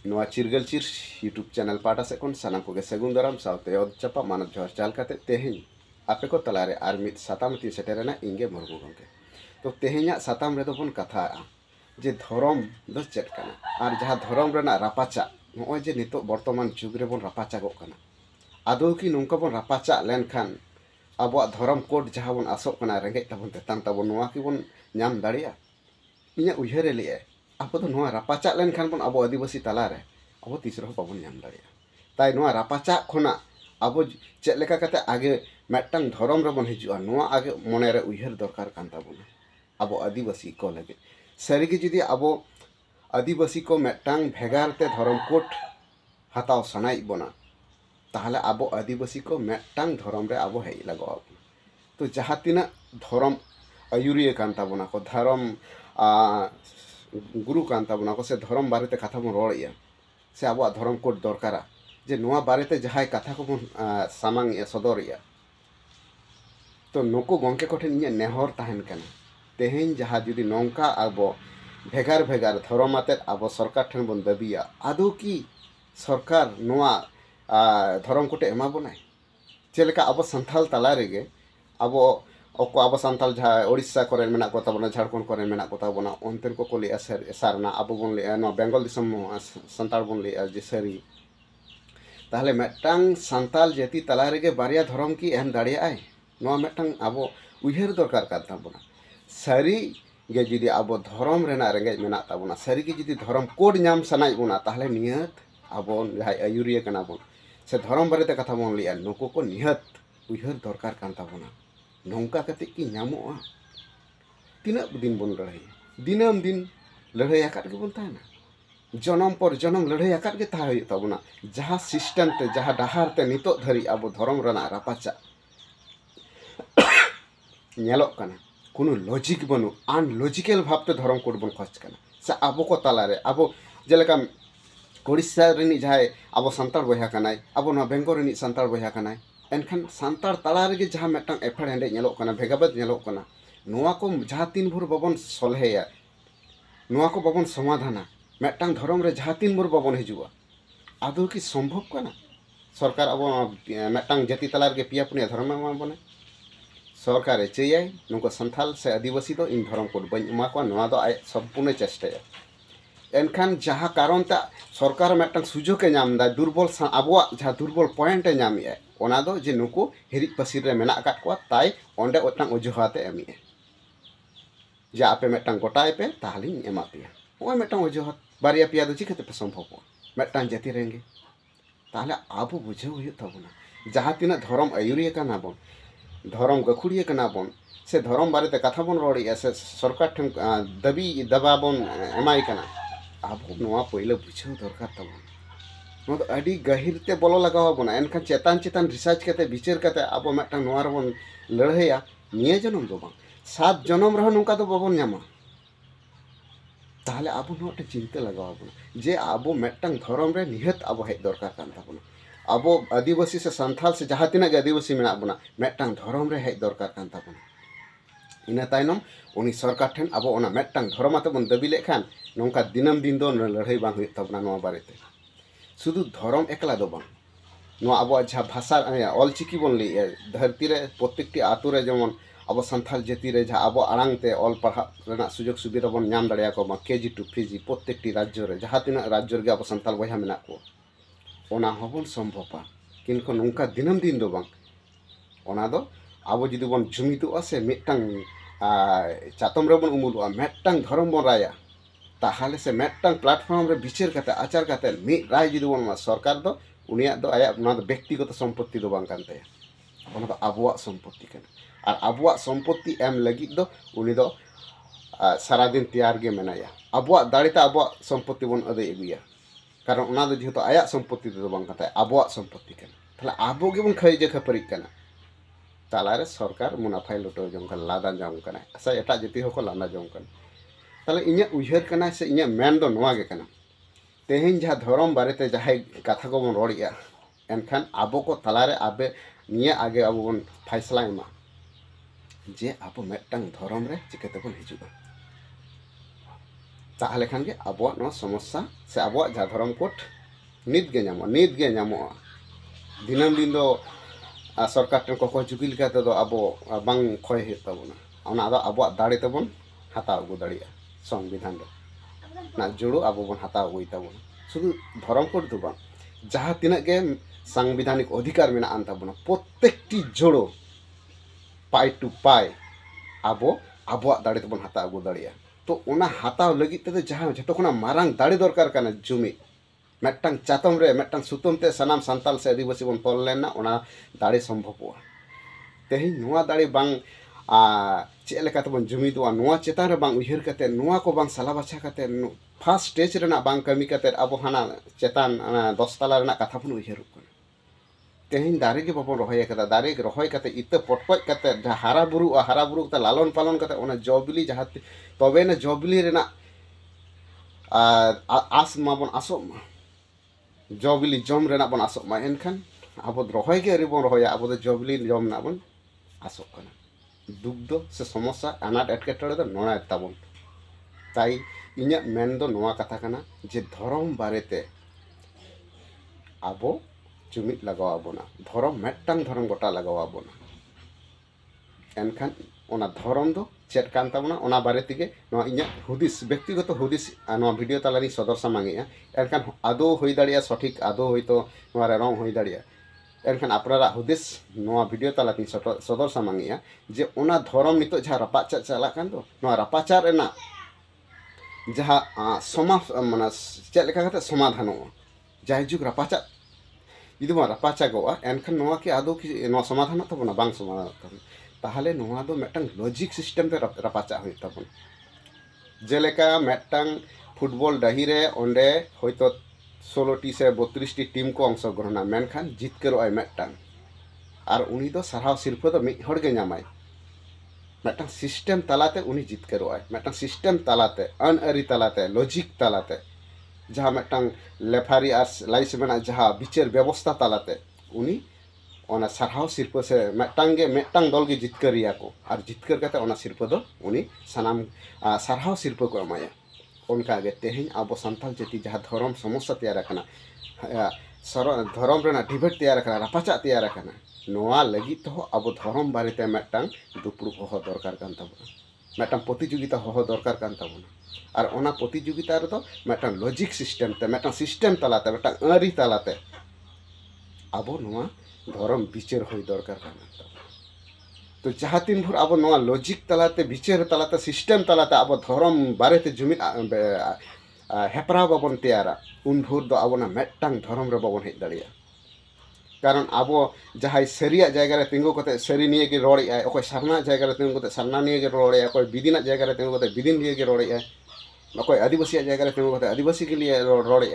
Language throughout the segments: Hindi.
नवा चिरगल चिर यूट्यूब चैनल पाटा से कोन सानाम को सगुन दाराम साउते और चपा मानव जोहर चाल काते तेहें आपे को तलारे आर मित साताम ती सेटेरेना इंगे मुर्मु गंके तो तेहेंया साताम रे दोबन कथा जे धरम दो चेट कना आर जहां धरम रेना रापाचा नोय जे नितो वर्तमान जुग रे बोन रापाचा गो कना आदो की नोंका बोन रापाचा लेन खान अब धरम कोड जहां बोन आसोक कना रेंगे तबन तेतान तबन नोआ की बोन नाम दाड़िया इnya उयहरे लिए अब तो नोआ रापाचा लेन खान बोन अब आदिवासी तलारे अब तीसरा बाबन नाम दाड़िया ताई नोआ रापाचा खोना अब चेक लेका कते आगे मेटटांग धरम रे बोन हिजुआ नोआ आगे मने रे उयहर दरकार कान ताबोना अब आदिवासी को लगे सारिगे जुदी अब आदिवासी को मेटटांग भेगार ते धरम कोड हाताव सनाई बोना ताहले अब आदिवासी को मेटटांग धरम रे अब हेई लागो तो जहां तिना धरम आयुरिया कान ताबोना को धरम गुरु कान ताबोना को से धरम बारे ते कथा बन रोड़िया से अब धरम कोड दरकारा जे नोआ बारे ते जहां कथा को बन सामांग सदरिया तो नुको गंके कोठेन इnya नेहर ताहेन काना तेहें जहां जुदी नौका अब भेगार भेगार धरम आते अब सरकार ठेन बन दाबिया आदो की सरकार नोआ धरम कोटे एमा बनाय चेलेका अब संथाल तला रेगे अब ओको अब संथाल जहां ओडिशा करे मेना को ताबोना झारखंड करे मेना को ताबोना ओनतेन को कोले सारना अब बोन ले नो बेंगल दिसम संताल बोन ले जे सरी ताहले मेटांग संताल जाति तला रेगे बारिया धरम की एम दाड़िया आय नो मेटांग अब उयहर दरकार का ताबोना सारी गे जुदी अब धरम रेना रेंगे मेना ताबोना सारी के जुदी धरम कोड नाम सनाई बोना ताहले नियत अब जहां आयुरिया कना बोन से धरम बारे ते कथा बोन लिया नुको को निहत उयहर दरकार कान ताबोना नौका कते की नामोआ तीना दिन बोन लड़ाई दिनम दिन लड़ाई आकाट के बोन ताना जनम पर जनम लड़ाई आकाट के ता हुई ताबोना जहां सिस्टम ते जहां डाहार ते नितो धरी अब धरम रेना रापाचा नेलोक कना कोनो लॉजिक बनु अनलॉजिकल भावते धरम कोड बन खर्च कना से अब को तालारे अब जेलेका ओडिशा रेनी जहां अब संताल बया कनाय अब न बेंगल रेनी संताल बया कनाय एनखान संताल तला रेगे जहां मेटांग एफड़ हेंडे नेलोक कना भेगाबाद नेलोक कना नोआ को जहां तीन भोर बाबन सलहेया नोआ को बाबन समाधाना मेटांग धरम रे जहां तीन भोर बाबन हिजुआ आदो की संभव कना सरकार अब मेटांग जाति तला रेगे पिया पुनिया धरम मा बने सरकार चेयाय नुको संथाल से आदिवासी तो इन धरम कोड बन एमा को नोआ दो आय संपूर्ण चेष्टाया एनखान जहां कारण ता सरकार मेटांग सुजोग के नाम दा दुर्बल आबुआ जहां दुर्बल पॉइंट ए नामिया ओना दो जे नुको हिरिक पसिर रे मेना काट को ताई ओंडे ओटांग अजुहाते एमिए जे आपे मेटांग गोटाय पे ताहलिन एमा पिया ओय मेटांग अजुहात बारिया पिया दो चिकते पे संभव मेटांग जाति रेंगे ताहले आबो बुझे हुई तबना जहां तिना धरम आयुरिया काना बोन धरम गखुड़िया कना बोन से धरम बारे ते कथा बोन रोड़िया से सरकार ठन दबी दबा बोन एमाय कना अब नोआ पहले बुझे दरकार तबन नो अडी गहिर ते बोलो लगाव बोना एनखान चेतान चेतान रिसर्च कते विचार कते अब मेटांग नोआ रे बोन लड़हैया निये जन्म दो बांग 7 जन्म रह नुका तो बाबन नामा ताहले अब नोटे चिंता लगाव बोना जे अब मेटांग धरम रे निहत अब हेज दरकार कान ताबोना अब आदिवासी से संथाल से जहां तिना आदिवासी मेना बोना मेटांग धरम रे हेज दरकार कान ताबोना इना तायनम उनी सरकार ठेन अब ओना मेटांग धरम आते बन दाबी लेखान नोंका दिनम दिन दो लड़ाई बांग हुई ताबोना नोआ बारेते शुधु धरम एकला दो बांग नोआ अब जहां भाषा ऑलचिकी बन ले धरती रे प्रत्येकटी आतु रे जेमन अब संथाल जाति रे जहां अब आड़ांग ते ऑल पढ़ा रेना सुजोग सुविधा बन नाम दाड़िया को केजी टू पीजी प्रत्येकटी राज्य रे जहां तिना राज्य रे अब संथाल बया मेना को ओना हबन संभवपा किनको नोंका दिनम दिन दो बांग ओना दो अब जुदी बन जुमिदुआ से मिटांग चातम रे बन उमुलुआ मेटांग धरम बन राया ताहले से मेटांग प्लेटफॉर्म रे विचार कते आचार कते मि राय जुदी बन सरकार दो उनिया दो आया ना दो व्यक्तिगत संपत्ति दो बांग कानते ओना दो आबुआ संपत्ति कना और आबुआ संपत्ति एम लगी दो उनी दो सारा दिन तैयार गे मेनाया आबुआ दाड़िता आबुआ संपत्ति बन अदे अगुया कारण ओना दो जेहेतु आया संपत्ति दो बांग कानते आबुआ संपत्ति कना ताहले आबो गे बन खैजे खपरिक कना तालारे सरकार मुनाफाय लुटो जोंका लादा जों कना सा एटा जाति होको लादा जों कना ताले इnya उयहर कना से इnya मेन दो नोआ गे कना तेहेन जहां धरम बारेते जहां कथा को बन रोड़िया एनखान आबो को तालारे आबे निया आगे अब बन फैसला एमा जे आबो मेटांग धरम रे चिकते बन हिजुगा ताहले खान के आबोआग नोआ समस्या से आबोआग जहाँ धर्म कोड नित गे ᱧᱟᱢᱚᱜᱼᱟ दिनम दिन दो सरकार टेन को जुगिल काते दो आबो बांग खय हुᱭᱩᱜ ताबोना ओना दो आबोआग दाड़े तेबोन हाताव अगु दाड़िया संविधान रे ना जुड़ो आबो बोन हाताव अगुय ताबोना शुधु धर्म कोड दो बांग जहाँ तिनाग गे सांविधानिक अधिकार मेना आन ताबोना प्रत्येकटी जोड़ो पाई टू पाई आबो आबोआग दाड़े तेबोन हाताव अगु दाड़िया तो ओना हाताव लगित ते जहाँ जतो खना मारांग दाड़े दरकार काना जुमी मेटटांग चातम रे मेटटांग सुतम ते सनाम सांताल से आदिवासी बन तोल लेना ओना दाड़े संभवो तेहिं नोआ दाड़े बांग चेक लेका तबन जुमिदोआ नोआ चेतान रे बांग उयहर कते नोआ को बांग साला बाछा कते फर्स्ट स्टेज रेना बांग कमी कते अब हाना चेतान 10 तला रेना कथा बन उयहर तेहिं दारे के बाबन रहोय कदा दारे रहोय कते इत पटपज कते हारा बुरु कते लालन पालन कते ओना जबिली जहाँ तबे ना जबिली रेना आस माबन आसोब मा जबिली जम रेना बन आसोब मा एनखान अब रहोय के रिबन रहोया अब जबिली जम ना बन आसोब कना दुख दो से समस्या अनाट एटकेटड़े दो नोना ताबन ताई इन्या मेन दो नोआ कथा कना जे धर्म बारेते आबो जुमिद लगावा बोना धर्म मेटटांग धर्म गोटा लगावा बोना एनखान ओना धर्म दो चेट कान ताबोना ओना बारे तिगे नोआ इन्या हुदिस व्यक्तिगत हुदिस नोआ वीडियो तालानी सदर सामांगेया एनखान आदो होई दाड़िया सठिक आदो होयतो नोआ रे रंग होई दाड़िया एनखान अपनारा हुदिस नोआ वीडियो तालाती सदर सामांगेया जे ओना धर्म नितो जहाँ रापाचा चला कान दो नोआ रापाचा रेना जहाँ माने चेक लेका कते समाधानो जाय जुग रापाचा जुदि बन रापाचा गोआ एनखान नोआ के आदो कि नोआ समाधान ताबोना बांग समाधान ताहले नोआ दो मेटटांग लॉजिक सिस्टम ते रापाचा हुई ताबोन जेलेका मेटटांग फुटबॉल डाही रे ओंडे होयतो 16टी से 32टी टीम को अंशग्रहणा मेनखान जितकरोय मेटटांग आर उनी दो साराव सिरफो दो मिद हर गे ᱧᱟᱢᱟᱭ मेटटांग सिस्टम तालाते उनी जितकरोय मेटटांग सिस्टम तालाते अनअरी तालाते लॉजिक तालाते जहाँ मेटटांग लेफारी आर लाइस मेना जहाँ विचार व्यवस्था तालाते उनी ओना साराव सिरफो से मेटटांग दल गे जितकरिया को आर जितकर कते ओना सिरफो दो उनी सनाम साराव सिरफो को एमाया उनका गे तेहिं अब सान्ताल जाति जहाँ धर्म समस्या तैयार करना धर्म रेना डिबेट तैयार करना रापाचा तैयार करना नोआ लगित तो अब धर्म बारेते मेटटांग दुपुड़ होहो दरकार कान ताबोना मेटटांग प्रतियोगिता होहो दरकार कान ताबोना आर ओना प्रतियोगिता रे दो मेटटांग लॉजिक सिस्टम ते मेटटांग सिस्टम तालाते मेटटांग आरी तालाते अब नोआ धर्म विचार होई दरकार कान तो जहाँ तीन भर अब नोआ लॉजिक तालाते विचार तालाते सिस्टम तालाते अब धर्म बारेते जुमिद हेपरा बाबन तैयारा उन भर दो अब मेटटांग धर्म रे बाबन हेज दाड़िया कारण अब जहाँ सारिया जायगा रे तिंगु कते सारी निये गे रोड़े अकोय सारना जायगा रे तिंगु कते सारना निये गे रोड़े अकोय बिदिना जायगा रे तिंगु कते बिदिन निये गे रोड़े अकोय आदिवासी जायगा रे तिंगु कते आदिवासी के लिए रोड़े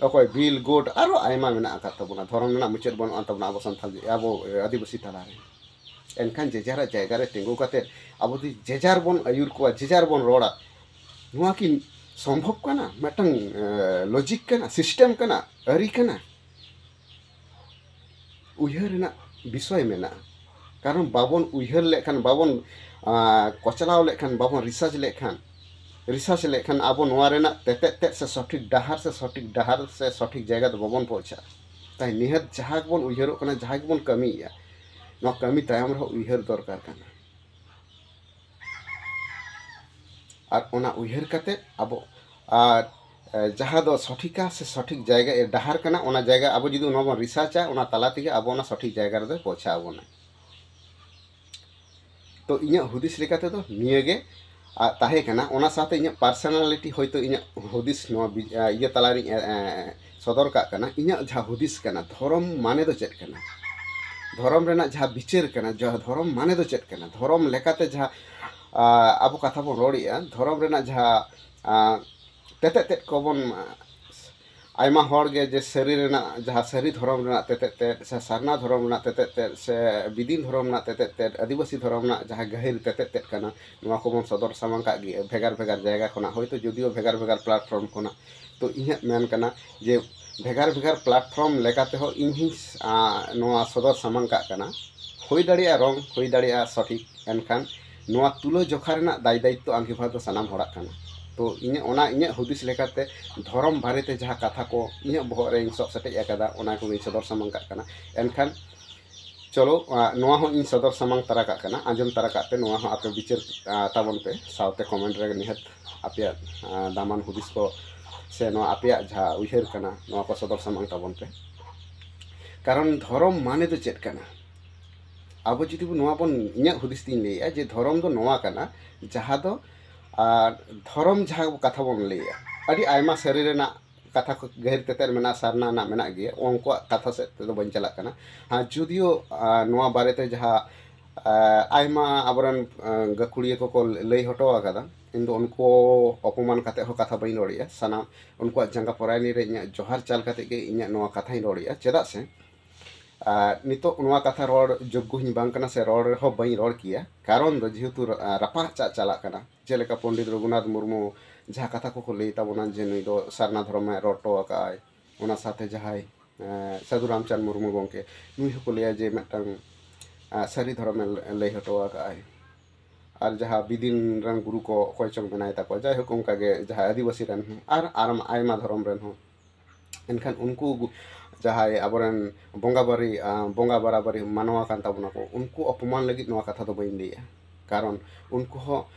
अकोय बिल गोट आरो आयमा मेना आका तबना धर्म मेना मुचाद बन तबना अब सान्ताल अब आदिवासी ताला रे एनखान जेजार जायगा रे तिंगु कते अब जेजार बन आयुर को जेजार बन रोड़ा नोआ कि संभव कना मेटटांग लॉजिक कना सिस्टम कना आरी कना उयहर रेना विषय मेना कारण बाबन उयहर लेखान बाबन कचलाव लेखान बाबन रिसर्च लेखान अब नोआ रेना तेते से सठिक डहार से सठिक जगह तो बाबन पहुंचा ताई निहत जहाँ बन उयहर कना जहाँ बन कमिया नोआ कमी तायम रे उयहर दरकार कना आर ओना उयहर कते अब जहाँ दो सठिका से सठिक जगह डहार कना ओना जगह अब जुदी ओना बन रिसर्चा ओना ताला तिगे अब ओना सठिक जगह रे पहुंचा आबोना तो इन्या हुदिस लेकाते तो नियगे ताहे कना ओना साथे इन्या पर्सनालिटी होयतो इन्या हुदिस नोआ इया तालारी सदर का कना इन्या जहाँ हुदिस कना धर्म माने दो चेक कना धर्म रेना जहाँ विचार कना जहाँ धर्म माने दो चेक कना धर्म लेकाते जहाँ अब कथा बन रोड़िया धर्म रेना जहाँ तेते कबन आयमा हर गे जे सारी रेना जहाँ सारी धर्म रेना तेते से सारना धर्म रेना तेते से बिदिन धर्म रेना तेते आदिवासी धर्म रेना जहाँ गहिर तेते कना नोआ को बन सदर सामांग का गे भेगार भेगार जायगा खना होयतो जदिओ भेगार भेगार प्लेटफॉर्म खना तो इन्हें मेन कना जे भेगार भेगार प्लेटफॉर्म लेकाते हो इन्हीं नोआ सदर सामांग का कना होई दाड़िया रंग होई दाड़िया सठिक एनखान नोआ तुलो जोखा रेना दाय दायित्व आंगिभार दो सानाम हराग कना तो इᱧ हुदिस लेकाते धर्म बारेते जहाँ कथा को इᱧ बहर रे सब सेटेज अकादा ओना को सदर सामांग काग कना एनखान चलो नोआ हो इन सदर सामांग तरा काग कना आंजम तरा काग पे नोआ हो आपे विचार ताबन पे सावते कमेंट रे निहत आपे दामान हुदिस को से नोआ आपे जहाँ उइहर कना नोआ को सदर सामांग ताबन पे कारण धर्म माने तो चेत कना अब जुदी नोआ बन इᱧ हुदिस तीन लेया जे धर्म दो नोआ कना जहाँ दो धर्म जहाँ कथा बन लेया अड़ी आयमा शरीर रेना कथा को गहिर तेतर मेना सारना ना मेना गे उनको कथा से तो बन चला कना हाँ जुदियो नोआ बारेते जहाँ आयमा आबरन गकुड़िया को लई हटो आकादा इन दो उनको अपमान काते हो कथा बइन रोड़िया सना उनको जंगा परायनी रे इᱧ जोहार चाल काते के इᱧ नोआ कथा इन रोड़िया चेदा से नितो नोआ कथा रोड जोग्गु हिं बांग कना से रोड हो बइन रोड किया कारण दो जेहेतु रपा चला कना जेलेका पंडित रघुनाथ मुर्मू जहाँ कथा को लई ताबोना जे नुई दो सारना धर्म रोटो आकाय ओना साथे जहाय साधु रामचंद्र मुर्मू गंके नुई हो लैया जे मिदटांग सारी धर्म लई हटो आकाय और जहाँ बिदिन रन गुरु को अकय चंग बनाय ताको जाय होक उनका गे जहाँ आदिवासी रन और आयमा धर्म रन हो एनखान उनको जहाँ आबरन बंगा बराबरी मानवा कान ताबोना को उनको अपमान लगी नोआ कथा दो बइन लैया कारण उनको हो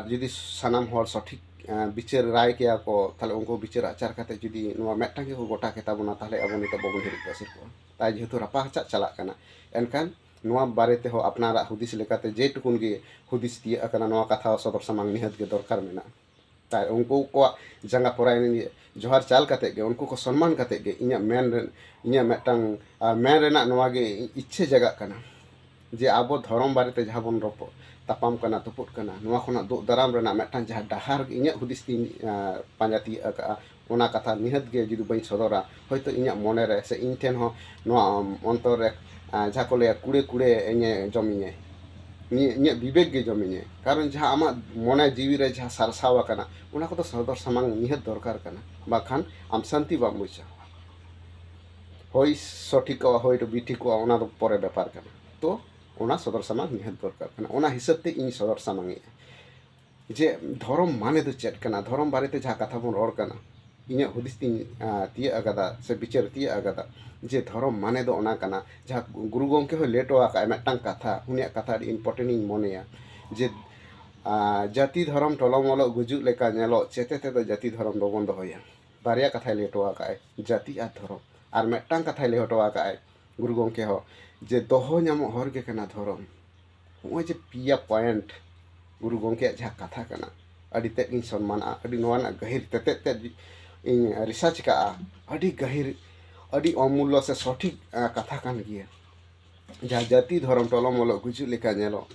जुदी सानाम हर सठिक विचार राय किया को ताले उनको विचार आचार काते जुदी नोआ मेटटांगे को गोटा के ताबोना ताले अब नितो बबन हिरिक पासिर को ताई जेहेतु रपा चला कना एनखान नोआ बारेते हो अपनारा हुदिस लेकाते जे टुकुन गे हुदिस तिया कना नोआ कथा सदर सामांग निहत गे दरकार मेना ताई उनको को जंगा परायनी जोहार चाल काते गे उनको को सम्मान काते गे इᱧ मेटटांग मेन रेना नोआ गे इच्छे जगा कना जे आबो धर्म बारेते जहाँ बन रपो तापाम कना तुपुट कना नोआ खोना दो दाराम रेना मेटटांग जहाँ डहार इᱧ हुदिस तीन पांजाती अका ओना कथा निहत गे जुदी बइन सदरा होयतो इᱧ मोने रे से इन ठेन हो नोआ अंतर रे जहाँ को लैया कुड़े कुड़े इᱧ जमिने इᱧ विवेक गे जमिने कारण जहाँ आमा मोने जीवी रे जहाँ सारसाव कना ओना को सदर सामांग निहत दरकार कना बाखान आम शांति बाम बुझा होय सठिक होय तो बिठिक ओना दो परे व्यापार कना तो ओना सदर सामांग निहत दरकार कना ओना हिसाब ते इन सदर सामांग जे धर्म माने दो चेत कना धर्म बारेते जहाँ कथा बन रोड कना इᱧ हुदिस तीन तिया अगादा से विचार तिया अगादा जे धर्म माने दो ओना कना जहाँ गुरु गंके हो लेटो आका मेटटांग कथा उनिया कथा इम्पोर्टेंट इन मोनेया जे जाति धर्म टलमल गुजुग लेका नेलो चेते ते जाति धर्म दो बन दोया बारिया कथा लेटो आका जाति आ धर्म और मेटटांग कथा ले हटो आका गुरु गंके हो जे दोहो नामो हर के कना धर्म होय जे पिया पॉइंट गुरु गंके जहाँ कथा कना अड़ी तेज इन सम्मान अड़ी नोना गहिर तेते इन रिसर्च का अड़ी गहिर अड़ी अमूल्य से सठिक कथा कान गिया जहाँ जाति धर्म टलमल गुजु लेका नेलो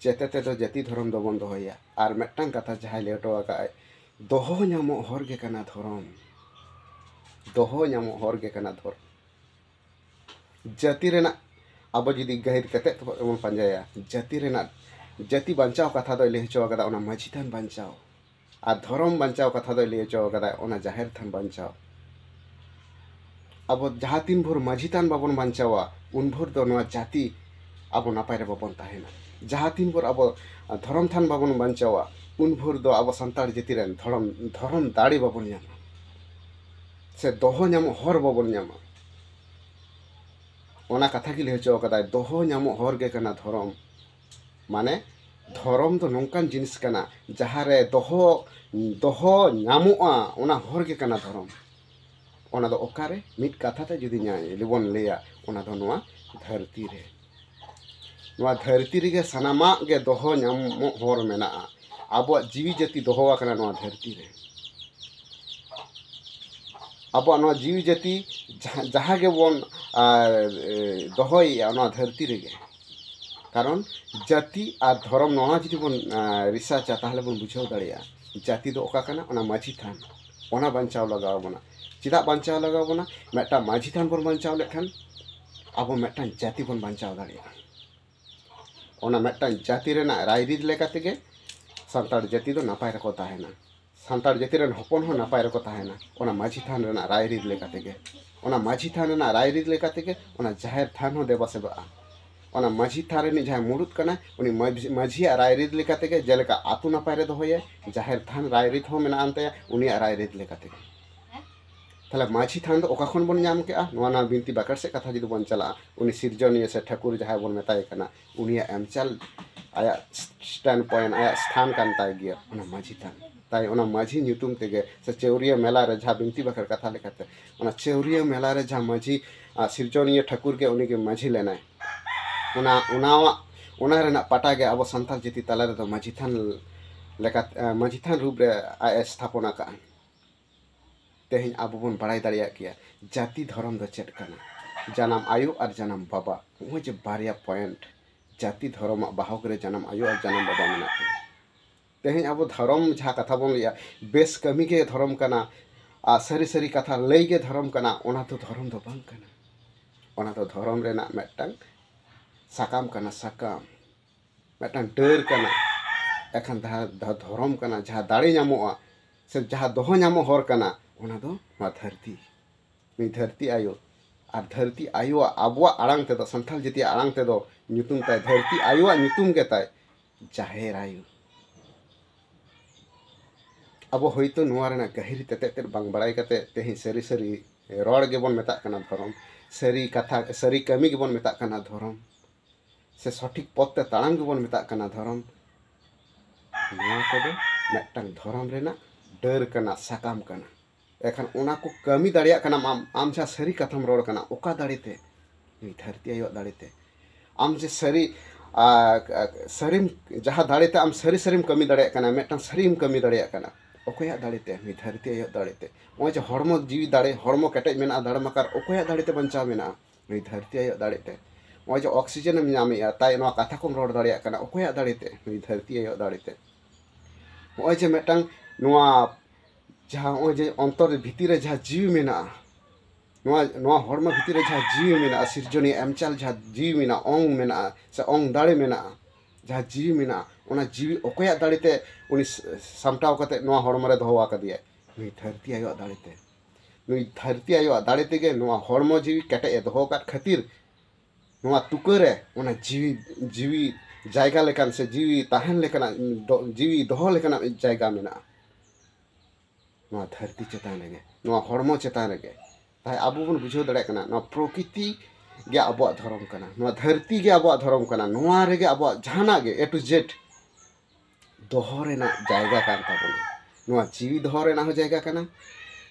चेते ते तो जाति धर्म दो बन दोया और मेटटांग कथा जहाँ ले हटो आका दोहो नामो हर के कना धर्म दोहो नामो हर के कना धर्म जाति रेना अब जुदी गहिर तेते तो पंजाया जाति रेना जाति बांचाव कथा दो ले हचो आका ओना माझी थान बांचाव और धर्म बांचाव कथा दो ले हचो आका ओना जाहिर थान बांचाव अब जहाँ तीन भोर माझी थान बाबन बांचावा उन भोर दो नोआ जाति अब नापाय रे बाबन ताहेना जहाँ तीन भोर अब धर्म थान बाबन बांचावा उन भोर दो अब संतार जाति रेन धर्म दाड़ी बाबन नामा से दोहो नामो हर बाबन नामा ओना कथा की ले हचो आका दोहो नामो हर गे कना धर्म माने धर्म तो नौकान जिनिस कना जहाँ रे दोहो नामुआ ओना हर के कना धर्म ओना दो ओकारे मिट कथा ते जुदी लिबन लेया ओना दो नोआ धरती रे नोआ धरती रे सनामा गे दोहो नामो हर मेना आबो जीवी जाति दोहो कना नोआ धरती रे आबो नोआ जीवी जाति जहाँ गे बन दोहोय ओना धरती रे गे कारण जाति और धर्म नोआ जुदी बन रिसर्चा ताहले बन बुझाव दाड़िया जाति दो ओका कना ओना माझी थान ओना बांचाव लगाव बना चेदा बांचाव लगाव बना मेटा माझी थान बन बांचाव लेखान अब मेटा जाति बन बांचाव दाड़िया ओना मेटा जाति रेना रायरीत लेका तेगे सान्ताड़ जाति दो नापाय रको ताहेना सान्ताड़ जाति रेन हपन हो नापाय रको ताहेना ओना माझी थान रेना रायरीत लेका तेगे ओना माझी थान रेना रायरीत लेका तेगे ओना जाहेर थान हो देवा सेबा ᱚᱱᱟ ᱢᱟᱹᱡᱷᱤ ᱛᱷᱟᱱ ᱨᱤᱱᱤᱡ ᱡᱟᱦᱟᱸᱭ ᱢᱩᱲᱩᱫ ᱠᱟᱱᱟ ᱩᱱᱤ ᱢᱟᱹᱡᱷᱤᱭᱟᱜ ᱨᱟᱭᱨᱤᱛ ᱞᱮᱠᱟ ᱛᱮᱜᱮ ᱡᱮᱞᱮᱠᱟ ᱟᱛᱳ ᱱᱟᱯᱟᱭ ᱨᱮ ᱫᱚᱦᱚᱭᱟ, ᱡᱟᱦᱮᱨ ᱛᱷᱟᱱ ᱨᱟᱭᱨᱤᱛ ᱦᱚᱸ ᱢᱮᱱᱟᱜ ᱟᱱ ᱛᱟᱭᱟ ᱩᱱᱤᱭᱟᱜ ᱨᱟᱭᱨᱤᱛ ᱞᱮᱠᱟ ᱛᱮᱜᱮ। ᱛᱟᱦᱚᱞᱮ ᱢᱟᱹᱡᱷᱤ ᱛᱷᱟᱱ ᱫᱚ ᱚᱠᱟ ᱠᱷᱚᱱ ᱵᱚᱱ ᱧᱟᱢ ᱠᱮᱜᱼᱟ? ᱱᱚᱣᱟ ᱵᱤᱱᱛᱤ ᱵᱟᱠᱷᱮᱲ ᱥᱮᱫ ᱠᱟᱛᱷᱟ ᱡᱩᱫᱤ ᱵᱚᱱ ᱪᱟᱞᱟᱜᱼᱟ, ᱩᱱᱤ ᱥᱤᱨᱡᱚᱱᱤᱭᱟᱹ ᱥᱮ ᱴᱷᱟᱹᱠᱩᱨ ᱡᱟᱦᱟᱸᱭ ᱵᱚᱱ ᱢᱮᱛᱟᱭ ᱠᱟᱱᱟ ᱩᱱᱤᱭᱟᱜ ᱮᱢᱪᱟᱞ ᱟᱭᱟᱜ ᱥᱴᱮᱱᱰ ᱯᱚᱭᱮᱱᱴ ᱟᱭᱟᱜ ᱥᱛᱷᱟᱱ ᱠᱟᱱ ᱛᱟᱭ ᱜᱮᱭᱟ ᱚᱱᱟ ᱢᱟᱹᱡᱷᱤ ᱛᱷᱟᱱ। তাই ᱚᱱᱟ ᱢᱟᱹᱡᱷᱤ ᱧᱩᱛᱩᱢ ᱛᱮᱜᱮ ᱥᱮ ᱪᱟᱹᱣᱨᱤᱭᱟᱹ ᱢᱮᱞᱟ ᱨᱮ ᱡᱟᱦᱟᱸ ᱵᱤᱱᱛᱤ ᱵᱟᱠᱷᱮᱲ ᱠᱟᱛᱷᱟ ᱞᱮᱠᱟᱛᱮ ᱚᱱᱟ ᱪᱟᱹᱣᱨᱤᱭᱟᱹ ᱢᱮᱞᱟ ᱨᱮ ᱡᱟᱦᱟᱸ ᱢᱟᱹᱡᱷᱤ ᱥᱤᱨᱡᱚᱱᱤᱭᱟᱹ ᱴᱷᱟᱹᱠᱩᱨ ᱜᱮ ᱩᱱᱤᱜᱮ ᱢᱟᱹᱡᱷᱤ ᱞᱮᱱᱟᱭ, ᱚᱱᱟ ᱨᱮᱱᱟᱜ ᱯᱟᱴᱟ ᱜᱮ ᱟᱵᱚ ᱥᱟᱱᱛᱟᱲ ᱡᱟᱹᱛᱤ ᱛᱟᱞᱟ ᱨᱮᱫᱚ ᱢᱟᱹᱡᱷᱤ ᱛᱷᱟᱱ ᱞᱮᱠᱟᱛᱮ ᱢᱟᱹᱡᱷᱤ ᱛᱷᱟᱱ ᱨᱩᱯ ᱨᱮ ᱟᱡ ᱮ ᱥᱛᱷᱟᱯᱚᱱ ᱟᱠᱟᱜᱼᱟ। ᱛᱮᱦᱮᱧ ᱟᱵᱚ ᱵᱚᱱ ᱵᱟᱲᱟᱭ ᱫᱟᱲᱮᱭᱟᱜ ᱜᱮᱭᱟ ᱡᱟᱹᱛᱤ ᱫᱷᱚᱨᱚᱢ ᱫᱚ ᱪᱮᱫ ᱠᱟᱱᱟ। ᱡᱟᱱᱟᱢ ᱟᱭᱳ ᱟᱨ ᱡᱟᱱᱟᱢ ᱵᱟᱵᱟ, ᱱᱚᱜᱼᱚᱭ ᱡᱮ ᱵᱟᱨᱭᱟ ᱯᱚᱭᱮᱱᱴ ᱡᱟᱹᱛᱤ ᱫᱷᱚᱨᱚᱢᱟᱜ ᱵᱟᱦᱚᱠ ᱨᱮ ᱡᱟᱱᱟᱢ ᱟᱭᱳ ᱟᱨ ᱡᱟᱱᱟᱢ ᱵᱟᱵᱟ ᱢᱮᱱᱟᱜ ᱛᱟᱵᱚᱱᱟ। ᱛᱮᱦᱮᱧ ᱟᱵᱚ ᱫᱷᱚᱨᱚᱢ ᱡᱟᱦᱟᱸ ᱠᱟᱛᱷᱟ ᱵᱚᱱ ᱞᱟᱹᱭᱟ ᱵᱮᱥ ᱠᱟᱹᱢᱤ ᱜᱮ ᱫᱷᱚᱨᱚᱢ ᱠᱟᱱᱟ ᱟᱨ ᱥᱟᱹᱨᱤ ᱥᱟᱹᱨᱤ ᱠᱟᱛᱷᱟ ᱞᱟᱹᱭ ᱜᱮ ᱫᱷᱚᱨᱚᱢ ᱠᱟᱱᱟ, ᱚᱱᱟ ᱫᱚ ᱫᱷᱚᱨᱚᱢ ᱫᱚ ᱵᱟᱝ ᱠᱟᱱᱟ। ᱚᱱᱟ ᱫᱚ ᱫᱷᱚᱨᱚᱢ ᱨᱮᱱᱟᱜ ᱢᱤᱫᱴᱟᱝ ᱥᱟᱠᱟᱢ ᱠᱟᱱᱟ, ᱥᱟᱠᱟᱢ ᱢᱤᱫᱴᱟᱝ ᱰᱟᱹᱨ ᱠᱟᱱᱟ। ᱮᱠᱷᱟᱱ ᱡᱟᱦᱟᱸ ᱫᱷᱚᱨᱚᱢ ᱠᱟᱱᱟ, ᱡᱟᱦᱟᱸ ᱫᱟᱲᱮ ᱧᱟᱢᱚᱜᱼᱟ ᱥᱮ ᱡᱟᱦᱟᱸ ᱫᱚᱦᱚ ᱧᱟᱢᱚᱜ ᱦᱚᱨ ᱠᱟᱱᱟ, ᱚᱱᱟ ᱫᱚ ᱱᱚᱣᱟ ᱫᱷᱟᱹᱨᱛᱤ, ᱱᱩᱭ ᱫᱷᱟᱹᱨᱛᱤ ᱟᱭᱳ। ᱟᱨ ᱫᱷᱟᱹᱨᱛᱤ ᱟᱭᱳᱣᱟᱜ ᱟᱵᱚᱣᱟᱜ ᱟᱲᱟᱝ ᱛᱮᱫᱚ ᱥᱟᱱᱛᱟᱲ ᱡᱟᱹᱛᱤᱭᱟᱜ ᱟᱲᱟᱝ ᱛᱮᱫᱚ ᱧᱩᱛᱩᱢ ᱛᱟᱭ ᱫᱷᱟᱹᱨᱛᱤ ᱟᱭᱳᱣᱟᱜ ᱧᱩᱛᱩᱢ ᱜᱮ ᱛᱟᱭ ᱡᱟᱦᱮᱨ ᱟᱭᱳ। ᱟᱵᱚ ᱦᱳᱭᱛᱳ ᱱᱚᱣᱟ ᱨᱮᱱᱟᱜ ᱜᱟᱹᱦᱤᱨ ᱛᱮᱛᱮᱫ ᱛᱮᱫ ᱵᱟᱝ ᱵᱟᱲᱟᱭ ᱠᱟᱛᱮ ᱛᱮᱦᱮᱧ ᱥᱟᱹᱨᱤ ᱥᱟᱹᱨᱤ ᱨᱚᱲ ᱜᱮᱵᱚᱱ ᱢᱮᱛᱟᱜ ᱠᱟᱱᱟ ᱫᱷᱚᱨᱚᱢ, ᱥᱟᱹᱨᱤ ᱠᱟᱛᱷᱟ ᱥᱟᱹᱨᱤ ᱠᱟᱹᱢᱤ ᱜᱮᱵᱚᱱ ᱢᱮᱛᱟᱜ ᱠᱟᱱᱟ ᱫᱷᱚᱨᱚᱢ, ᱥᱮ ᱥᱚᱴᱷᱤᱠ ᱯᱚথ ᱛᱮ ᱛᱟᱲᱟᱢ ᱜᱮᱵᱚᱱ ᱢᱮᱛᱟᱜ ᱠᱟᱱᱟ ᱫᱷᱚᱨᱚᱢ। ᱱᱚᱣᱟ ᱠᱚᱫᱚ ᱢᱤᱫᱴᱟᱝ ᱫᱷᱚᱨᱚᱢ ᱨᱮᱱᱟᱜ ᱰᱟᱹᱨ ᱠᱟᱱᱟ, ᱥᱟᱠᱟᱢ ᱠᱟᱱᱟ। ᱮᱠᱷᱟᱱ ᱚᱱᱟ ᱠᱚ ᱠᱟᱹᱢᱤ ᱫᱟᱲᱮᱭᱟᱜ ᱠᱟᱱᱟᱢ ᱟᱢ ᱡᱟᱦᱟᱸ ᱥᱟᱹᱨᱤ ᱠᱟᱛᱷᱟᱢ ᱨᱚᱲ ᱠᱟᱱᱟ, ᱚᱠᱟ ᱫᱟᱲᱮᱛᱮ? ᱱᱩᱭ ᱫᱷᱟᱹᱨᱛᱤ ᱟᱭᱳᱣᱟᱜ ᱫᱟᱲᱮᱛᱮ। ᱟᱢ ᱡᱮ ᱥᱟᱹᱨᱤᱢ ᱡᱟᱦᱟᱸ ᱫᱟᱲᱮᱛᱮ ᱟᱢ ᱥᱟᱹᱨᱤ ᱥᱟᱹᱨᱤᱢ ᱠᱟᱹᱢᱤ ᱫᱟᱲᱮᱭᱟᱜ ᱠᱟᱱᱟ, ᱢᱤᱫᱴᱟᱝ ᱥᱟᱹᱨᱤᱢ ᱠᱟᱹᱢᱤ ᱫᱟᱲᱮᱭᱟᱜ ᱠᱟᱱᱟ, ᱚᱠᱚᱭᱟᱜ ᱫᱟᱲᱮᱛᱮ? ᱱᱩᱭ ᱫᱷᱟᱹᱨᱛᱤ ᱟᱭᱳᱣᱟᱜ ᱫᱟᱲᱮᱛᱮ। ᱱᱚᱜᱼᱚᱭ ᱡᱮ ᱦᱚᱲᱢᱚ ᱡᱤᱣᱤ ᱫᱟᱲᱮ, ᱦᱚᱲᱢᱚ ᱠᱮᱴᱮᱡ ᱢᱮᱱᱟᱜᱼᱟ, ᱫᱟᱲᱮᱢᱟᱠᱟᱨ, ᱚᱠᱚᱭᱟᱜ ᱫᱟᱲᱮᱛᱮ ᱵᱟᱧᱪᱟᱣ ᱢᱮᱱᱟᱜᱼᱟ? ᱱᱩᱭ ᱫᱷᱟᱹᱨᱛᱤ ᱟᱭᱳᱣᱟᱜ ᱫᱟᱲᱮᱛᱮ। ᱱᱚᱜᱼᱚᱭ ᱡᱮ ᱚᱠᱥᱤᱡᱮᱱᱮᱢ ᱧᱟᱢᱮᱜᱼᱟ, ᱛᱟই ᱱᱚᱣᱟ ᱠᱟᱛᱷᱟ ᱠᱚᱢ ᱨᱚᱲ ᱫᱟᱲᱮᱭᱟᱜ ᱠᱟᱱᱟ, ᱚᱠᱚᱭᱟᱜ ᱫᱟᱲᱮᱛᱮ? ᱱᱩᱭ ᱫᱷᱟᱹᱨᱛᱤ ᱟᱭᱳᱣᱟᱜ ᱫᱟᱲᱮᱛᱮ। ᱱᱚᱜᱼᱚᱭ ᱡᱮ ᱢᱤᱫᱴᱟᱝ ᱱᱚᱣᱟ ᱡᱟᱦᱟᱸ ᱱᱚᱜᱼᱚᱭ ᱡᱮ ᱚᱱᱛᱚᱨ ᱵᱷᱤᱛᱤᱨ ᱨᱮ ᱡᱟᱦᱟᱸ ᱡᱤᱣᱤ ᱢᱮᱱᱟᱜᱼᱟ, ᱱᱚᱣᱟ ᱦᱚᱲᱢᱚ ᱵᱷᱤᱛᱤᱨ ᱨᱮ ᱡᱟᱦᱟᱸ ᱡᱤᱣᱤ ᱢᱮᱱᱟᱜᱼᱟ, ᱥᱤᱨᱡᱚᱱᱤᱭᱟᱹ ᱮᱢᱪᱟᱞ ᱡᱟᱦᱟᱸ ᱡᱤᱣᱤ ᱢᱮᱱᱟᱜᱼᱟ, ᱚᱝ ᱢᱮᱱᱟᱜᱼᱟ ᱥᱮ ᱚᱝ ᱫᱟᱲᱮ ᱢᱮᱱᱟᱜᱼᱟ, ᱡᱟᱦᱟᱸ ᱡᱤᱣᱤ ᱢᱮᱱᱟᱜᱼᱟ, ᱚᱱᱟ ᱡᱤᱣᱤ ᱚᱠᱚᱭᱟᱜ ᱫᱟᱲᱮᱛᱮ ᱩᱱᱤ ᱥᱟᱢᱴᱟᱣ ᱠᱟᱛᱮ ᱱᱚᱣᱟ ᱦᱚᱲᱢᱚ ᱨᱮ ᱫᱚᱦᱚ ᱟᱠᱟᱫᱮᱭᱟᱭ? ᱱᱩᱭ ᱫᱷᱟᱹᱨᱛᱤ ᱟᱭᱳᱣᱟᱜ ᱫᱟᱲᱮᱛᱮ। ᱱᱩᱭ ᱫᱷᱟᱹᱨᱛᱤ ᱟᱭᱳᱣᱟᱜ ᱫᱟᱲᱮ ᱛᱮᱜᱮ ᱱᱚᱣᱟ ᱦᱚᱲᱢᱚ ᱡᱤᱣᱤ ᱠᱮᱴᱮᱡ ᱮ ᱫᱚᱦᱚ ᱟᱠᱟᱫ ᱠᱷᱟᱹᱛᱤᱨ ᱱᱚᱣᱟ ᱛᱩᱠᱟᱹᱨᱮ ᱚᱱᱟ ᱡᱤᱣᱤ ᱡᱟᱭᱜᱟ ᱞᱮᱠᱟᱱ ᱥᱮ ᱡᱤᱣᱤ ᱛᱟᱦᱮᱱ ᱞᱮᱠᱟᱱᱟᱜ ᱡᱤᱣᱤ ᱫᱚᱦᱚ ᱞᱮᱠᱟᱱᱟᱜ ᱡᱟᱭᱜᱟ ᱢᱮᱱᱟᱜᱼᱟ ᱱᱚᱣᱟ ᱫᱷᱟᱹᱨᱛᱤ ᱪᱮᱛᱟᱱ ᱨᱮᱜᱮ, ᱱᱚᱣᱟ ᱦᱚᱲᱢᱚ ᱪᱮᱛᱟᱱ ᱨᱮᱜᱮ। তাই আবো বন বুঝাও দাঁড়ায় কানা নয়া প্রকৃতি গে আবোয়াগ ধরম কানা, নয়া ধরতি গে আবোয়াগ ধরম কানা, নয়া রেগে আবোয়াগ জাহানাগ গে এ টু জেড দহ রেনাগ জায়গা কান তাবোনা। নয়া জিবি দহ রেনাগ হো জায়গা কানা,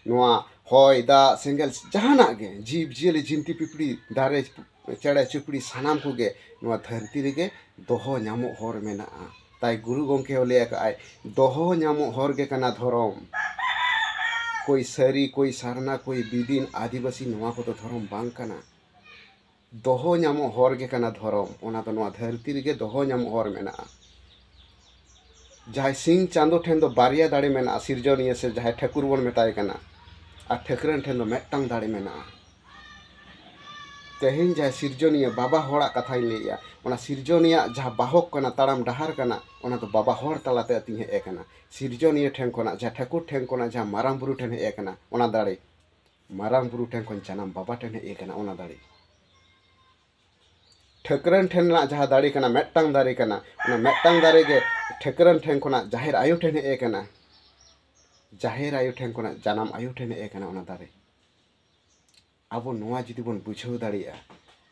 নয়া হय দাগ सेंगेल জাহানাগ গে जीव जियली जिंती पिपड़ी दारे चेड़े चुपड़ी सानाम कोगे नवा धरती रेगे दह नामो हर मेनाआ। তাই गुरु गंके हो लय आकाय दह नामो हर गे काना धरम। कोई सारी कोई सारना कोई बिदिन आदिवासी नवा को तो धरम बांग काना, दह नामो हर गे काना धरम। ओना तो नवा धरती रेगे दह नामो हर मेनाआ। जहाँ सिंह चांदो ठेन दो बारिया दाड़े मेना सिरजनिया से जहाँ ठाकुर बन मेताय काना और ठाकुरन ठेन दो मेटटांग दाड़े मेना। तेहेन जहाँ सिरजनिया बाबा हड़ा कथाई लैया, ओना सिरजनिया जहाँ बाहक काना ताड़ाम डाहार काना, ओना तो बाबा हड़ तलाते अति हे काना। सिरजनिया ठेन कोना जहाँ ठाकुर ठेन कोना जहाँ माराम बुरु ठेन हे काना, ओना दाड़े माराम बुरु ठेन कोन जानाम बाबा ठेन हे काना, ओना दाड़े ठाकुरन ठेन ना जहाँ दाड़े काना मेटटांग दाड़े काना, ओना मेटटांग दाड़े गे ठाकुरन ठेन कोना जाहेर आयु ठेन हे काना, जाहेर आयु ठेन कोना जानाम आयु ठेन हे काना, ओना दाड़े आबो नोआ जुदी बन बुझाव दाड़िया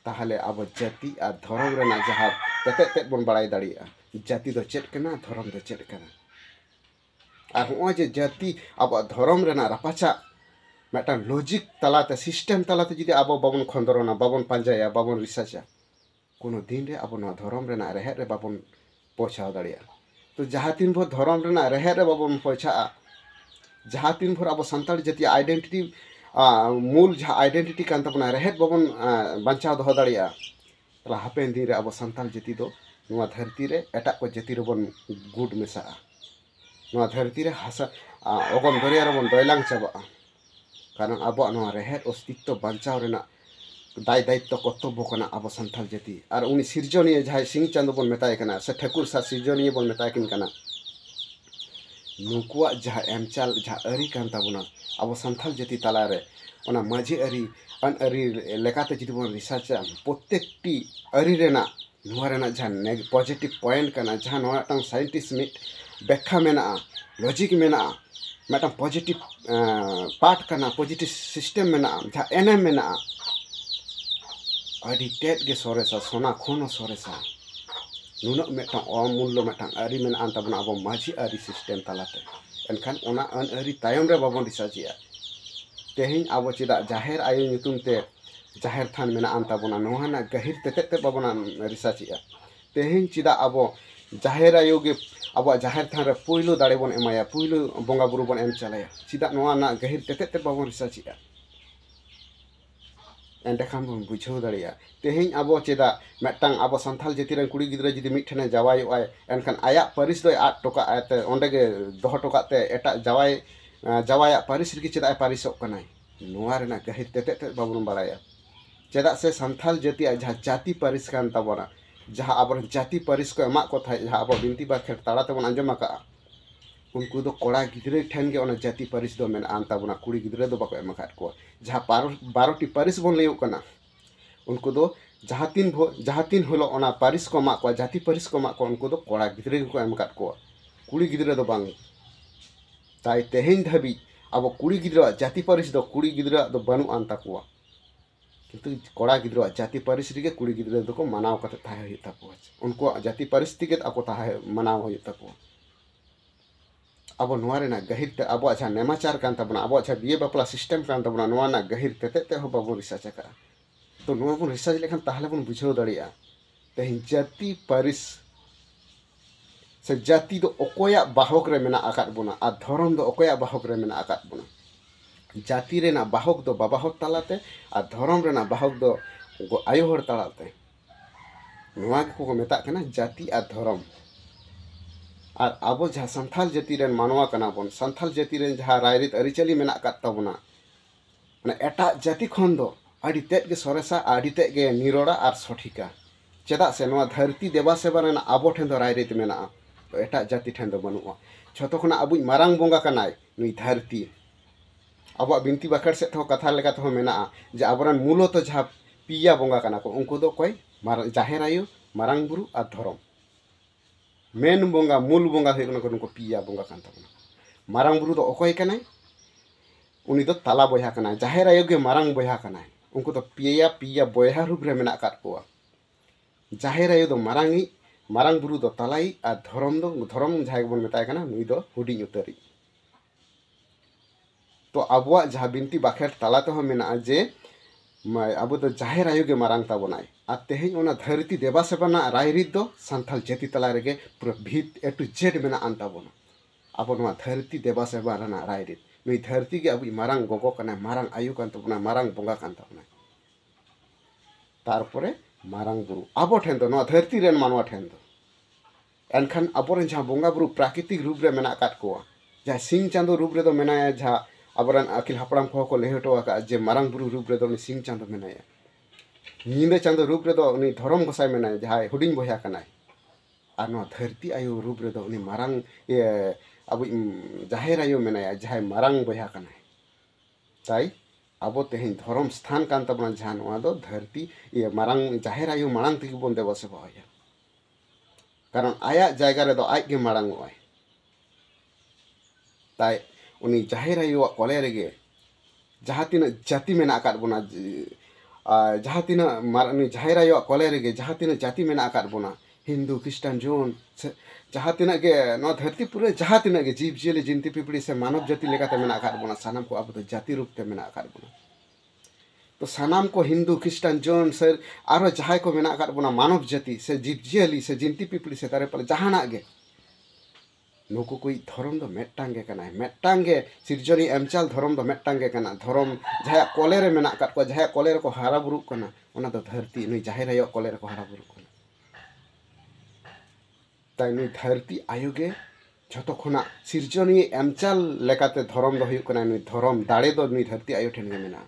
ताहले आबो जाति और धर्म रेना जहाँ तेतेद तेद बन बाड़ाय दाड़िया जाति दो चेद काना धर्म दो चेद काना। और होय जे जाति आबो धर्म रेना रापाचा मेटा लॉजिक तलाते सिस्टेम तलाते जुदी आबो बाबन खंदरना बाबन पांजाया बाबन रिसर्चा कोनो दिन रे आबो नोआ धर्म रेना रेहेद रे बाबन पहुंचाव दाड़िया। तो जहाँ तीन भर धर्म रेना रेहेद रे बाबन पहुंचा, जहाँ तीन भर आबो सान्ताड़ जाति आइडेंटिटी मूल जहाँ आइडेंटिटी कान ताबोना रेहेद बाबन बांचाव दहो दाड़िया, तला हापेन दिन रे आबो सान्ताड़ जाति दो नोआ धरती रे एटाग को जाति रे बन गुड मेसाआ। नोआ धरती रे हासा अगम दरिया रे बन दयलांग चाबाआ। कारण आबो नोआ रेहेद अस्तित्व बांचाव रेना दाय दायित्व कर्तव्य काना आबो सान्ताड़ जाति। और उनी सिरजनिया जहाँ सिंह चांदो बन मेताय काना से ठाकुर सा सिरजनिया बन मेताय किन काना, नुकुआ जहाँ एमचाल जहाँ अरी कान ताबुना अब संथाल जाति तलारे ओना माझी अरी अन अरी लेकाते जुदी बन रिसर्च प्रत्येकटी अरी रेना नुआ रेना जहाँ पॉजिटिव पॉइंट करना जहाँ नुआ टांग साइंटिस्ट मिट व्याख्या मेना लॉजिक मेना मेटा पॉजिटिव पार्ट करना पॉजिटिव सिस्टम मेना जहाँ एनएम मेना अडी टेट के सोरेसा सोना खोनो सोरेसा नुनक मेटा अमूल्य मेटा अरी मेना अंताबना अब माझी अरी सिस्टम तलाते एनखान ओना अन अरी तायम रे बाबन रिसर्चिया तेहिं अब चेदा जाहेर आयो ᱧᱩᱛᱩᱢ ते जाहेर थान मेना अंताबना नोहाना गहिर तेते बाबना रिसर्चिया तेहिं चेदा अब जाहेर आयो गे अब जाहेर थान रे पुइलो दाड़े बन एमाया पुइलो बंगा बुरु बन एम चलाया चेदा नोहाना गहिर तेते बाबन रिसर्चिया एंडेखान बन बुझाव दाड़िया तेहिं अब चेदा मेटांग अब संथाल जाति रन कुड़ी गिद्रा जुदी मिठने जावायोय एनखान आया परिस दो आट टोका आते ओंडे गे दोह टोकाते एटा जावाया पारिस रिगी चेदा पारिसोक कनाय नोआ रेना गहिर तेते बाबन बाड़ाया चेदा से संथाल जाति जहाँ जाति पारिस कान ताबना जहाँ अब जाति पारिस को एमा को थाय जहाँ अब बिनती बाखेर ताड़ा तेबन आंजम आका उनको दो कोड़ा गिद्रे ठेन के ओना जाति पारिस दो मेना ताबना कुड़ी गिद्रे दो बाको एम आकाद को जहाँ 12टी पारिस बन लैयो कना उनको दो जहाँ तीन हलो ओना पारिस को एमा को जाति पारिस को एमा को उनको दो कोड़ा गिद्रे को एम आकाद को कुड़ी गिद्रे दो बांग ताई तेहें धाबी अब कुड़ी गिद्रा जाति पारिस दो कुड़ी गिद्रा दो बानु आन ताकुआ किंतु कोड़ा गिद्रा जाति पारिस रिगे कुड़ी गिद्रा दो को मनाव कते थाहे हुई ताकुआ उनको जाति पारिस तिगे आको थाहे मनाव हुई ताकुआ अब नोआ रेना गहिर ते अब अच्छा नेमाचार कान ताबना अब अच्छा बिए बापला सिस्टम कान ताबना नोआ ना गहिर तेते हो बाबू रिसर्च का तो नोआ बन रिसर्च लेखान ताहले बन बुझाव दाड़िया तेहिं जाति पारिस से जाति दो ओकोया बाहक रे मेना आकाद बोना आ धर्म दो ओकोया बाहक रे मेना आकाद बोना जाति रेना बाहक दो बाबा हर तालाते आ धर्म रेना बाहक दो आयो हर तालाते नोआ को मेता कना जाति आ धर्म और अब जहाँ संथाल जाति रेन मानवा कना बोन संथाल जाति रेन जहाँ रायरित अरिचली मेना आकाद ताबोना माने एटा जाति खन दो आडी तेत गे सोरेसा आडी तेत गे निरोड़ा और सठिका चेदा से नोआ धरती देवा सेवा रेना आबो ठेन दो रायरित मेना तो एटा जाति ठेन दो बनुआ छतो खना अबुई मारांग बोंगा कनाय नुई धरती अब बिनती बाखड़ से कथा लेका तो मेना जे आबरन मूलो तो जहाँ पिया बोंगा कना को उनको दो कोई जाहेर आयो मारांग बुरु और धरम मेन बोंगा मूल बोंगा हुई को उनको पिया बोंगा कान ताबना मारांग बुरु दो ओकोय कनाय उनी दो ताला बोया कनाय जाहेर आयो गे मारांग बोया कनाय उनको तो पिया बोया रूप रे मेना काट कोआ जाहेर आयो दो मारांगी मारांग बुरु दो तालाई और धरम जहाँ बन मेताय कना नुई दो हुडिंग उतरी तो अबुआ जहाँ बिनती बाखेर तालाते हो मेना जे अब तो जाहेर आयो गे मारांग ताबोनाय और तेहें ओना धरती देवा सेबना रायरित दो संथाल जाति तला रेगे पूरा भीत ए टू जेड मेना आन ताबोना अब नोआ धरती देवा सेबा रना रायरित नुई धरती के अबुई मारांग गोगो कना मारांग आयु कान ताबोना मारांग बोंगा कान ताबोना तारपरे मारांग बुरु अब ठेन दो नोआ धरती रेन मानवा ठेन दो एनखान अबोरेन जहाँ बोंगा बुरु प्राकृतिक रूप रे मेना आकाद कोआ जहाँ सिंह चांदो रूप रे दो मेनाया जहाँ आबरन अखिल हपड़ाम को लेहटो आका जे मारांग बुरु रूप रे दो उनी सिंह चांदो मेनाया नींदे चांदो रूप रे दो उनी धरम गोसाई मेनाया जहाँ हुडिंग बोया कनाय और नोआ धरती आयो रूप रे दो उनी मारांग अब जाहेर आयो मेनाया जहाँ मारांग बोया कनाय ताई अब तेहें धरम स्थान कान ताबना जहाँ नोआ दो धरती मारांग जाहेर आयो मारांग तिगे बन देवा सेबाया कारण आया जायगा रे दो आज गे मारांग ओय ताई उनी जाहेर आयो कोले रेगे जहाँ तीन जाति मेना आकाद बोना जहाँ तीन मारानी जाहेर आयो कोले रेगे जहाँ तीन जाति मेना आकाद बोना हिंदू क्रिस्टान जोन जहाँ तीन गे नो धरती पूरे जहाँ तीन गे जीव जियली जिंती पिपड़ी से मानव जाति लेकाते मेना आकाद बोना सानाम को अब तो जाति रूप ते मेना आकाद बोना तो सानाम को हिंदू क्रिस्टान जोन से आरो जहाँ को मेना आकाद बोना मानव जाति से जीव जियली से जिंती पिपड़ी से तारे पर जहाना गे नुकु कोई धरम दो मेटांगे कना मेटांगे सिरजनी एमचाल धरम दो मेटांगे कना धरम जहाँ कोले रे मेना आकाद को जहाँ कोले रे को हारा बुरु कना ओना दो धरती नुई जाहेर आयो कोले रे को हारा बुरु कना ताई नुई धरती आयोगे झतो खुना सिरजनी एमचाल लेकाते धरम दो हुयु कना नुई धरम दाड़े दो नुई धरती आयो ठेन गे मेना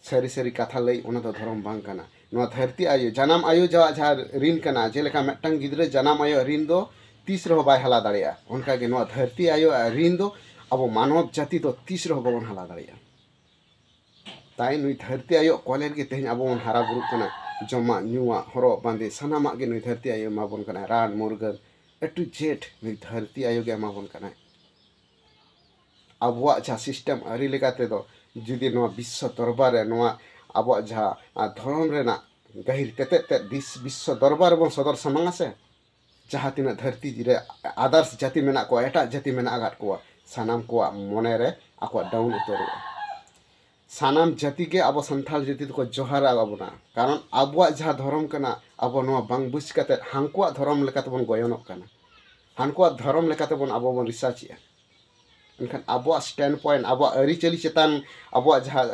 सारी सारी कथा लई ओना दो धरम बांग कना नोआ धरती आयो जनाम आयो जहाँ ऋण कना जेलेका मेटांग गिद्रे जनाम आयो ऋण दो तीस रहो बाय हला दाड़िया उनका के नवा धरती आयो ऋण दो अब मानव जाति तो तीस रहो बाबन हला दाड़िया ताई नुई धरती आयो कॉलेज के तेहन अब हारा बुरु कना जमा नुआ हरो बांदे सानामा के नुई धरती आयो माबन कना रान मुर्गन ए टू जेड नुई धरती आयो के माबन कना आबुआ जा सिस्टम अरी लेकाते दो जुदी नवा विश्व दरबार रे नवा आबुआ जा धर्म रेना गहिर तेते विश्व दरबार बन सदर समांगा से जहाँ तीना धरती रे आदर्श जाति मेना को एटा जाति मेना आगात को सानाम को मने रे आको डाउन उतरो सानाम जाति के अब संथाल जाति को जोहार आबोना कारण आबुआ जहाँ धर्म कना अब नवा बांग बुझ कते हांकुआ धर्म लेकाते बन गयनक कना हांकुआ धर्म लेकाते बन अब बन रिसर्च एनखान आबुआ स्टैंड पॉइंट आबुआ अरिचली चेतान आबुआ जहाँ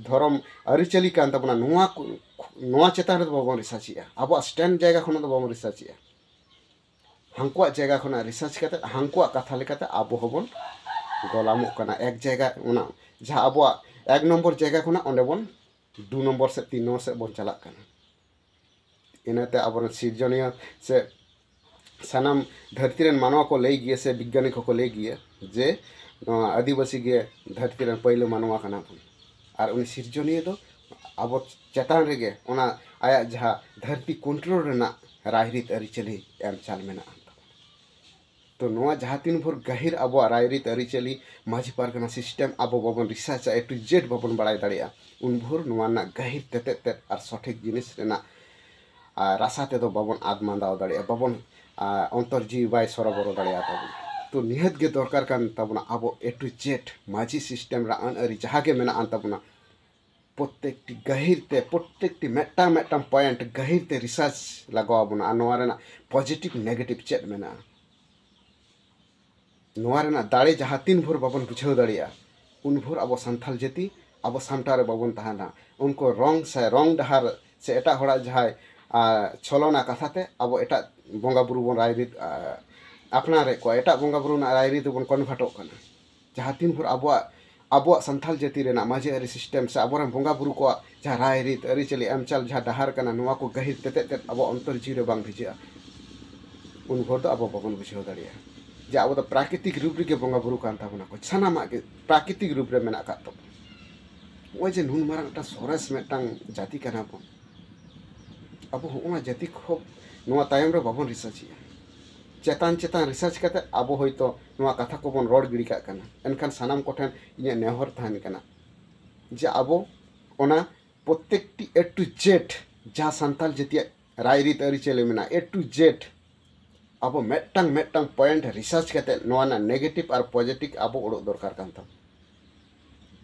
धर्म अरिचली कान तबना नवा चेतान रे बाबन रिसर्च आबुआ स्टैंड जायगा खन दो बाबन रिसर्च हांकुआ जायगा खना रिसर्च करते हांकुआ कथा लेकाते आबो हबन गलामो कना एक जायगा उना जहाँ आबुआ एक नम्बर जायगा खना ओंडे बन 2 नम्बर से 3 नम्बर से बन चला कना इनाते आबो सिरजनिया से सानाम धरती रेन मानवा को ले गिए से वैज्ञानिक को ले गिए जे आदिवासी के धरती रेन पहले मानवा कना बन और उन सिरजनिया दो आबो चेतान रेगे ओना आया जहाँ धरती कंट्रोल रेना रायरीत अरिचली एम चाल मेना तो नवा जहाँ तीन भर गहिर अब रायरीत अरिचली माझी पारगना सिस्टम अब बाबन रिसर्च ए टू जेड बाबन बड़ाई दाड़िया उन भर नवा ना गहिर तेते और सठिक जिनिस रेना रासा ते दो बाबन आद मांदाव दाड़िया बाबन अंतरजीवी बाय सरबरो दाड़िया ताबन तो निहत के दरकार कान ताबना अब ए टू जेड माझी सिस्टम रा अन अरि जहाँ के मेना आन ताबना प्रत्येकटी गहिरते प्रत्येकटी मेटा मेटा पॉइंट गहिरते रिसर्च लगाव बना नोआ रेना पॉजिटिव नेगेटिव चेक मेना नोआ रेना दाड़े जहाँ तीन भोर बाबन बुझाव दाड़िया उन भोर अब संथाल जाति अब सामटा रे बाबन तहाना उनको रंग डहार से एटा होड़ा जहाँ छलना कथाते अब एटा बंगा बुरु बन रायरीत अपना रे को एटा बंगा बुरु ना रायरीत बन कन्वर्टो कना जहाँ तीन भोर अब संथाल जाति रेना माझी अरी सिस्टम से अब बंगा बुरु को जहाँ रायरीत अरिचली एमचाल जहाँ डहार कना नोआ को गहिर तेते अब अंतर जीव रे बांग भिजा उन भोर तो अब बाबन बुझाव दाड़िया जे अब प्राकृतिक रूप रे बंगा बुरु कान ताबना को सानामा के प्राकृतिक रूप रे मेना का तब ओइ जे नुन मारांटा सोरेस मेटांग जाति कना बन अब होना जाति खूब नोआ तायम रे बाबन रिसर्च चेतान चेतान रिसर्च करते अब होयतो नोआ कथा को बन रोड गिड़ी काना एनखान सानाम कोठेन इने नेहर थान कना जे अब ओना प्रत्येकटी ए टू जेड जहाँ संताल जाति रायरीत अरिचली मेना ए टू जेड अब मेटांग मेटांग पॉइंट रिसर्च करते नोआ ना नेगेटिव और पॉजिटिव अब उड़ो दरकार कान था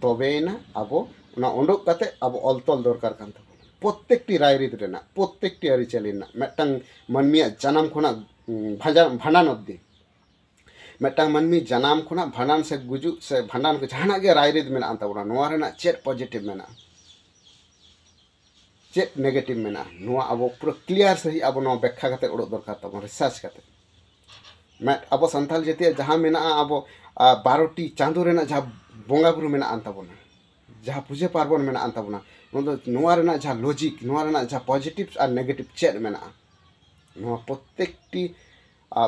तबेना अब ओना उंडोक करते अब अलतल दरकार कान था प्रत्येकटी रायरीत रेना प्रत्येकटी अरिचली ना मेटांग मनमिया जन्म खुना भांडान अब्दी मेटांग मनमी जन्म खुना भांडान से गुजु से भांडान को जहाना के रायरीत मेना अंता नोआ रेना चेट पॉजिटिव मेना चेट नेगेटिव मेना नोआ अब पूरा क्लियर सही अब नोआ व्याख्या करते उड़ो दरकार तब रिसर्च करते मैं अब संथाल जाति जहाँ मेना अब 12टी चांदो रेना जहाँ बंगा बुरु मेना अंता बना जहाँ पूजे पार्बन मेना अंता बना नोआ रेना जहाँ लॉजिक नोआ रेना जहाँ पॉजिटिव और नेगेटिव चेट मेना नोआ प्रत्येकटी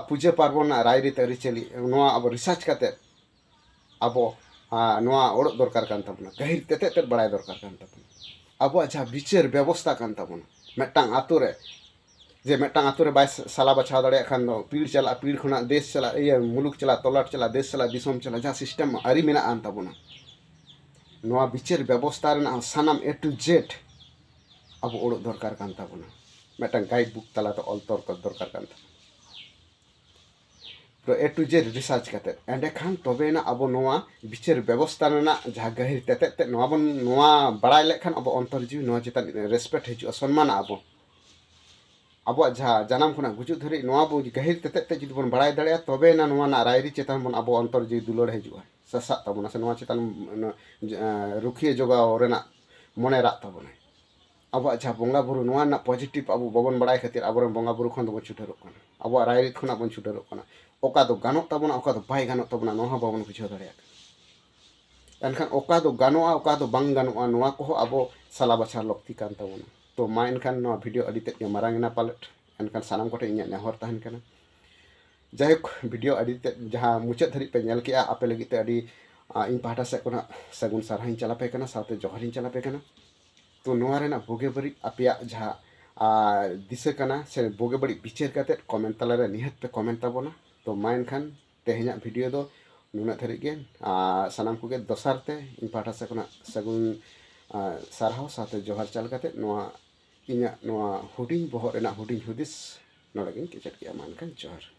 पूजे पार्बन रायरीत अरिचली नोआ अब रिसर्च करते अब नोआ उड़ो दरकार कान ताबना गहिर तेते बड़ाई दरकार कान ताबना अब जहाँ विचार व्यवस्था कान ताबना मेटांग आतो रे जे मेटांग आतो रे बाय साला बचाव दाड़े खान दो पीड़ चला पीड़ खुना देश चला ये मुलुक चला तोलाट चला देश चला दिसोम चला जहाँ सिस्टम आरी मेना आन ताबना नोआ विचार व्यवस्था रेना सानाम ए टू जेड अब उड़ो दरकार कान ताबना मेटांग गाइड बुक तला तो ऑल दरकार कान ताबना तो ए टू जेड रिसर्च करते एंडे खान तबेना अब नोआ विचार व्यवस्था रेना जहाँ गहिर तेते नोआ बन नोआ बड़ाई लेखान अब अंतरजीवी नोआ चेतान रेस्पेक्ट हिजुआ सम्मान अब जहाँ जनाम खुना गुजु धरी नोआ बो गहिर तेते जुदी बन बड़ाई दाड़िया तबेना नोआ ना रायरी चेतान बन अब अंतरजीवी दुलड़ हिजुआ ससा ताबना से नोआ चेतान रुखिए जोगाव रेना मने राग ताबना अब जहाँ बंगा बुरु नोआ ना पॉजिटिव अब बाबन बड़ाई खातिर अब बंगा बुरु खन दो छुटरक कना अब रायरीत खुना बन छुटरक कना ओका दो गानोक ताबना ओका दो बाय गानोक ताबना नोहा बाबन बुझाव दाड़िया एनखान ओका दो गानोआ ओका दो बांग गानोआ नोआ को अब साला बछार लक्ति कान ताबना तो मा एनखान नोआ वीडियो अडिते मारांगना पालेट एनखान सानाम कोटे इᱧᱟᱹᱜ नेहर तहन कना जायक वीडियो अड़ी जहाँ मुचाद धरी पे नेल के आपे लगी ते अड़ी इन पाहटा से कोना सगुन सारहाइन चला पे कना साथे जोहरिन चला पे कना तो नोआ रेना बोगे बड़ी आपया जहाँ दिशा कना से बोगे बड़ी बिचार करते कमेंट तलारे निहत पे कमेंट ताबोना तो मा एनखान तेहेना वीडियो दो नुना धरी गे सानाम को दोसार ते इन पाहटा से कोना सगुन सारहाव साथे जोहर चल करते नोआ इन्या नोआ हुडिंग बोहर रेना हुडिंग हुदिस नोड़गिन किचट के मान जोहर।